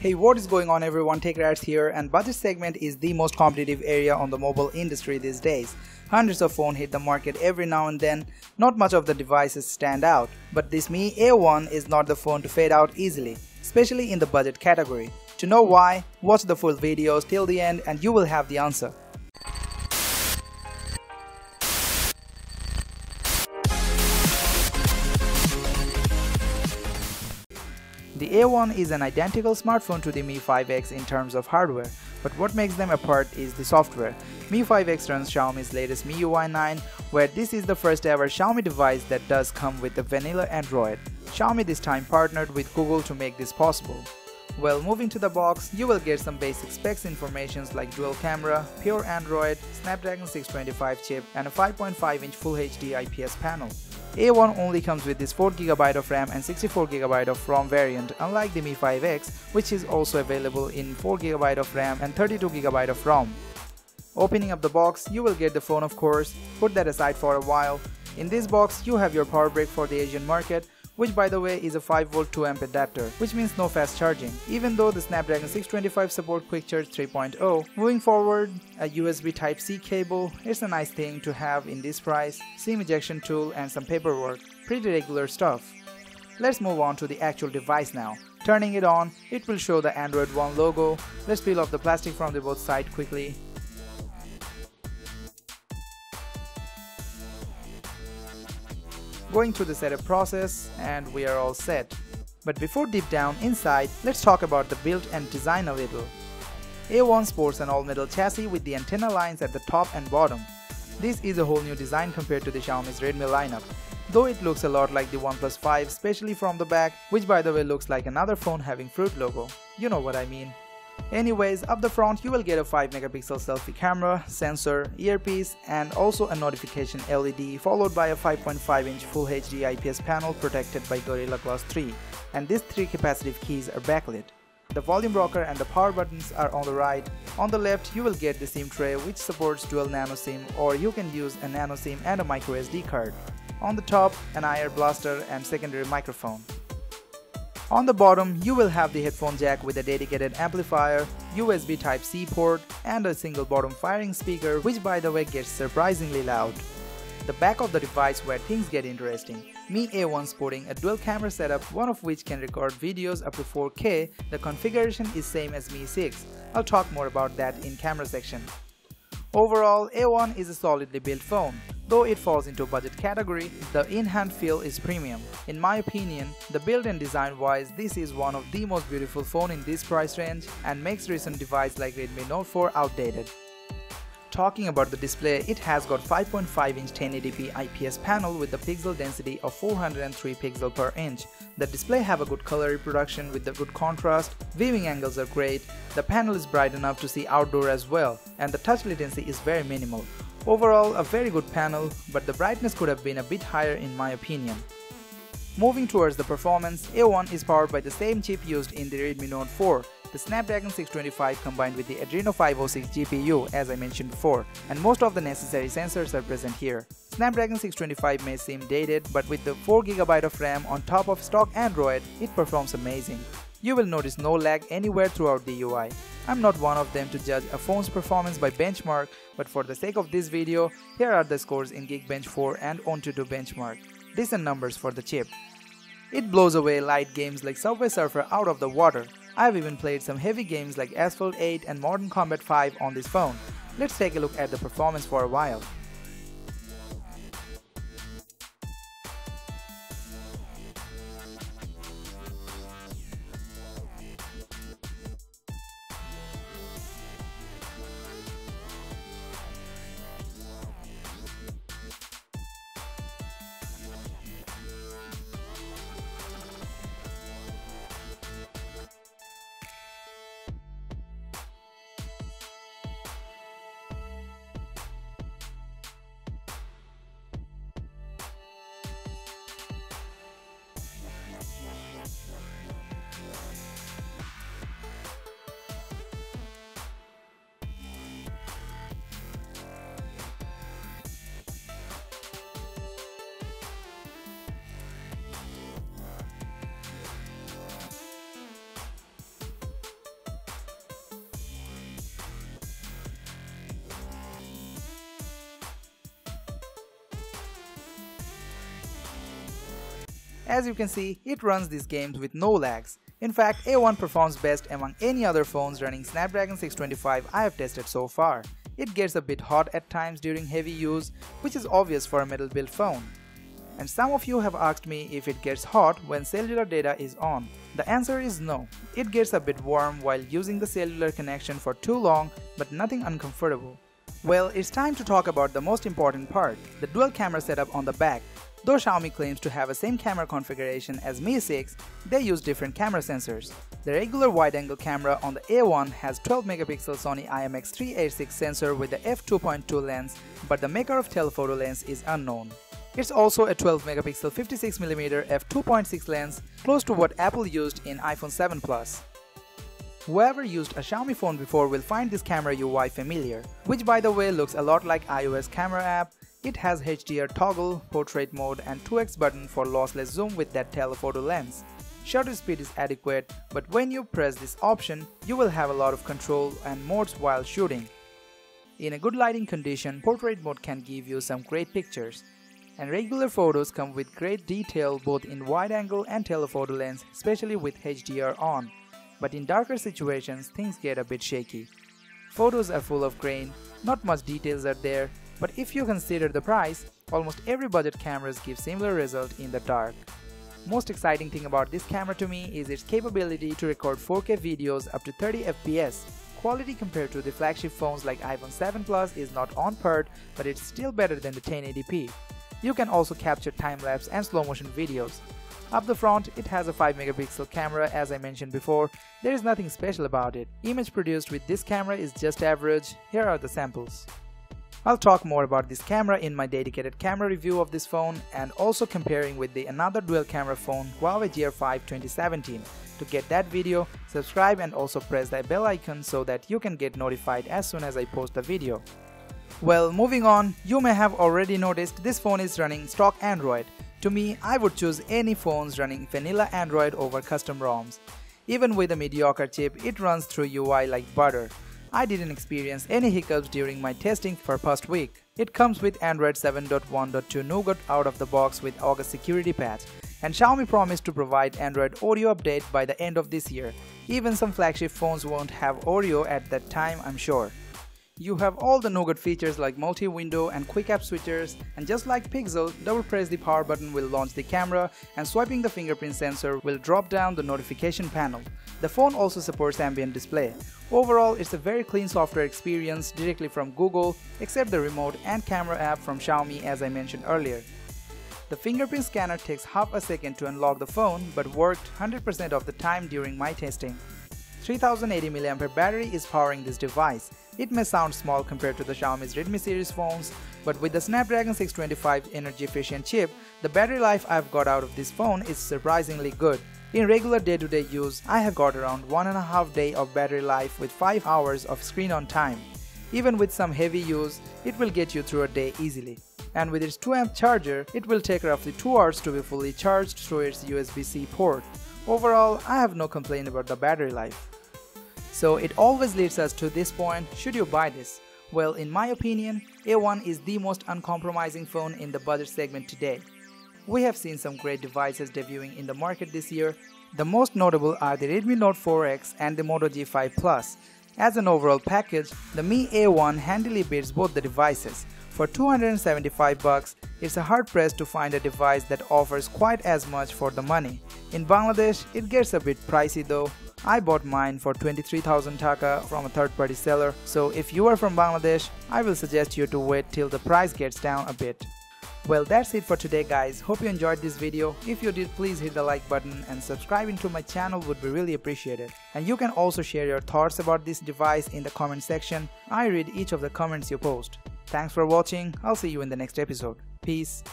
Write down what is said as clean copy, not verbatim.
Hey, what is going on everyone, TechRats here, and budget segment is the most competitive area on the mobile industry these days. Hundreds of phones hit the market every now and then, not much of the devices stand out, but this Mi A1 is not the phone to fade out easily, especially in the budget category. To know why, watch the full videos till the end and you will have the answer. The A1 is an identical smartphone to the Mi 5X in terms of hardware, but what makes them apart is the software. Mi 5X runs Xiaomi's latest MIUI 9, where this is the first ever Xiaomi device that does come with the vanilla Android. Xiaomi this time partnered with Google to make this possible. Well, moving to the box, you will get some basic specs informations like dual camera, pure Android, Snapdragon 625 chip, and a 5.5-inch Full HD IPS panel. A1 only comes with this 4GB of RAM and 64GB of ROM variant, unlike the Mi 5X, which is also available in 4GB of RAM and 32GB of ROM. Opening up the box, you will get the phone, of course. Put that aside for a while. In this box, you have your power brick for the Asian market, which by the way is a 5V 2A adapter, which means no fast charging, even though the Snapdragon 625 support Quick Charge 3.0. Moving forward, a USB Type-C cable, it's a nice thing to have in this price, SIM ejection tool and some paperwork, pretty regular stuff. Let's move on to the actual device now. Turning it on, it will show the Android One logo. Let's peel off the plastic from the both sides quickly. Going through the setup process and we are all set. But before deep down inside, let's talk about the build and design a little. A1 sports an all-metal chassis with the antenna lines at the top and bottom. This is a whole new design compared to the Xiaomi's Redmi lineup, though it looks a lot like the OnePlus 5, especially from the back, which by the way looks like another phone having fruit logo. You know what I mean. Anyways, up the front you will get a 5MP selfie camera, sensor, earpiece and also a notification LED, followed by a 5.5-inch Full HD IPS panel protected by Gorilla Glass 3, and these three capacitive keys are backlit. The volume rocker and the power buttons are on the right. On the left you will get the SIM tray, which supports dual nano SIM, or you can use a nano SIM and a micro SD card. On the top, an IR blaster and secondary microphone. On the bottom, you will have the headphone jack with a dedicated amplifier, USB Type-C port, and a single bottom firing speaker, which by the way gets surprisingly loud. The back of the device where things get interesting. Mi A1 sporting a dual camera setup, one of which can record videos up to 4K. The configuration is same as Mi 6. I'll talk more about that in camera section. Overall, A1 is a solidly built phone. Though it falls into budget category, the in-hand feel is premium. In my opinion, the build and design wise, this is one of the most beautiful phone in this price range and makes recent device like Redmi Note 4 outdated. Talking about the display, it has got 5.5-inch 1080p IPS panel with the pixel density of 403 pixels per inch. The display have a good color reproduction with the good contrast, viewing angles are great, the panel is bright enough to see outdoor as well, and the touch latency is very minimal. Overall, a very good panel, but the brightness could have been a bit higher in my opinion. Moving towards the performance, A1 is powered by the same chip used in the Redmi Note 4, the Snapdragon 625 combined with the Adreno 506 GPU as I mentioned before, and most of the necessary sensors are present here. Snapdragon 625 may seem dated, but with the 4GB of RAM on top of stock Android, it performs amazing. You will notice no lag anywhere throughout the UI. I'm not one of them to judge a phone's performance by benchmark, but for the sake of this video, here are the scores in Geekbench 4 and AnTuTu benchmark. Decent numbers for the chip. It blows away light games like Subway Surfer out of the water. I've even played some heavy games like Asphalt 8 and Modern Combat 5 on this phone. Let's take a look at the performance for a while. As you can see, it runs these games with no lags. In fact, A1 performs best among any other phones running Snapdragon 625 I have tested so far. It gets a bit hot at times during heavy use, which is obvious for a metal build phone. And some of you have asked me if it gets hot when cellular data is on. The answer is no. It gets a bit warm while using the cellular connection for too long, but nothing uncomfortable. Well, it's time to talk about the most important part, the dual camera setup on the back. Though Xiaomi claims to have the same camera configuration as Mi 6, they use different camera sensors. The regular wide-angle camera on the A1 has 12-megapixel Sony IMX386 sensor with the f2.2 lens, but the maker of telephoto lens is unknown. It's also a 12-megapixel 56mm f2.6 lens, close to what Apple used in iPhone 7 Plus. Whoever used a Xiaomi phone before will find this camera UI familiar, which by the way looks a lot like iOS camera app. It has HDR toggle, portrait mode and 2x button for lossless zoom with that telephoto lens. Shutter speed is adequate, but when you press this option, you will have a lot of control and modes while shooting. In a good lighting condition, portrait mode can give you some great pictures. And regular photos come with great detail both in wide angle and telephoto lens, especially with HDR on. But in darker situations, things get a bit shaky. Photos are full of grain, not much details are there, but if you consider the price, almost every budget cameras give similar result in the dark. Most exciting thing about this camera to me is its capability to record 4K videos up to 30 FPS. Quality compared to the flagship phones like iPhone 7 Plus is not on par, but it's still better than the 1080p. You can also capture time-lapse and slow-motion videos. Up the front, it has a 5-megapixel camera as I mentioned before. There is nothing special about it. Image produced with this camera is just average. Here are the samples. I'll talk more about this camera in my dedicated camera review of this phone and also comparing with the another dual camera phone Huawei GR5 2017. To get that video, subscribe and also press the bell icon so that you can get notified as soon as I post the video. Well, moving on, you may have already noticed this phone is running stock Android. To me, I would choose any phones running vanilla Android over custom ROMs. Even with a mediocre chip, it runs through UI like butter. I didn't experience any hiccups during my testing for past week. It comes with Android 7.1.2 Nougat out of the box with August security patch, and Xiaomi promised to provide Android Oreo update by the end of this year. Even some flagship phones won't have Oreo at that time, I'm sure. You have all the Nougat features like multi-window and quick app switchers, and just like Pixel, double press the power button will launch the camera and swiping the fingerprint sensor will drop down the notification panel. The phone also supports ambient display. Overall, it's a very clean software experience directly from Google, except the remote and camera app from Xiaomi as I mentioned earlier. The fingerprint scanner takes half a second to unlock the phone but worked 100% of the time during my testing. 3080 mAh battery is powering this device. It may sound small compared to the Xiaomi's Redmi series phones, but with the Snapdragon 625 energy efficient chip, the battery life I've got out of this phone is surprisingly good. In regular day-to-day use, I have got around 1.5 days of battery life with 5 hours of screen on time. Even with some heavy use, it will get you through a day easily. And with its 2-amp charger, it will take roughly 2 hours to be fully charged through its USB-C port. Overall, I have no complaint about the battery life. So it always leads us to this point, should you buy this? Well, in my opinion, A1 is the most uncompromising phone in the budget segment today. We have seen some great devices debuting in the market this year. The most notable are the Redmi Note 4X and the Moto G5 Plus. As an overall package, the Mi A1 handily beats both the devices. For $275, it's a hard press to find a device that offers quite as much for the money. In Bangladesh, it gets a bit pricey though. I bought mine for 23,000 taka from a third-party seller, so if you are from Bangladesh, I will suggest you to wait till the price gets down a bit. Well, that's it for today guys. Hope you enjoyed this video. If you did, please hit the like button and subscribing to my channel would be really appreciated. And you can also share your thoughts about this device in the comment section. I read each of the comments you post. Thanks for watching. I'll see you in the next episode. Peace.